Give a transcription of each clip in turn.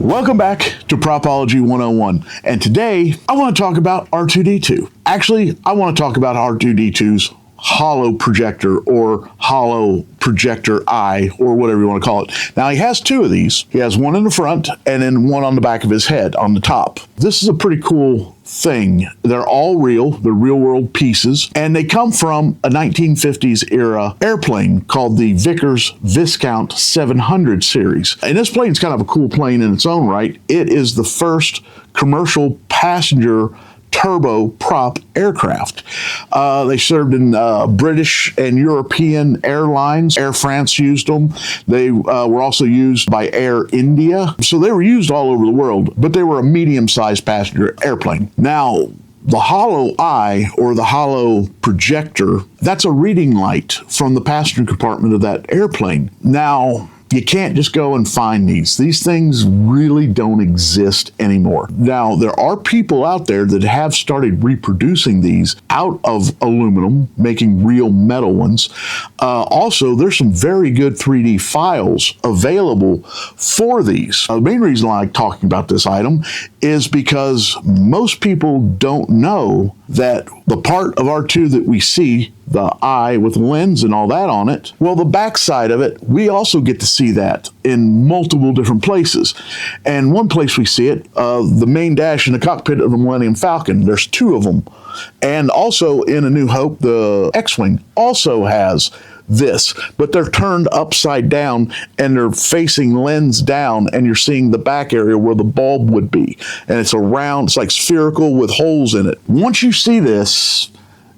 Welcome back to Propology 101, and today I want to talk about R2-D2. Actually, I want to talk about R2-D2's hollow projector or hollow projector eye or whatever you want to call it. Now he has two of these. He has one in the front and then one on the back of his head on the top. This is a pretty cool thing. They're all real. They're real world pieces, and they come from a 1950s era airplane called the Vickers Viscount 700 series. And this plane's kind of a cool plane in its own right. It is the first commercial passenger turboprop aircraft. They served in British and European airlines. Air France used them. They were also used by Air India. So they were used all over the world, but they were a medium-sized passenger airplane. Now, the hollow eye or the hollow projector, that's a reading light from the passenger compartment of that airplane. Now, you can't just go and find these. These things really don't exist anymore. Now, there are people out there that have started reproducing these out of aluminum, making real metal ones. Also, there's some very good 3D files available for these. The main reason I like talking about this item is because most people don't know that the part of R2 that we see, the eye with the lens and all that on it, well, the back side of it, we also get to see that in multiple different places. And one place we see it, the main dash in the cockpit of the Millennium Falcon, there's two of them. And also in A New Hope, the X-Wing also has this, but they're turned upside down and they're facing lens down, and you're seeing the back area where the bulb would be. And it's a round, it's like spherical with holes in it. Once you see this,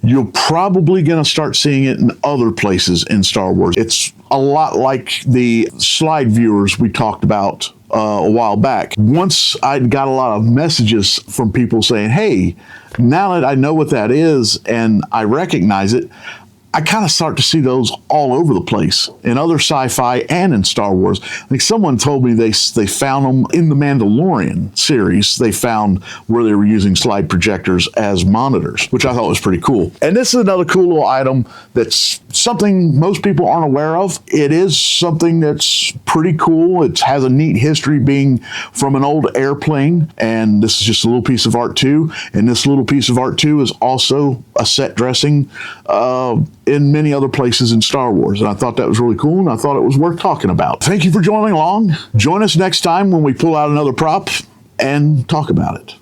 you're probably going to start seeing it in other places in Star Wars. It's a lot like the slide viewers we talked about a while back. Once I got a lot of messages from people saying, hey, now that I know what that is and I recognize it, I kind of start to see those all over the place in other sci-fi and in Star Wars. I think someone told me they found them in the Mandalorian series. They found where they were using slide projectors as monitors, which I thought was pretty cool. And this is another cool little item that's something most people aren't aware of. It is something that's pretty cool. It has a neat history being from an old airplane, and this is just a little piece of art too. And this little piece of art too is also a set dressing in many other places in Star Wars. And I thought that was really cool, and I thought it was worth talking about. Thank you for joining along. Join us next time when we pull out another prop and talk about it.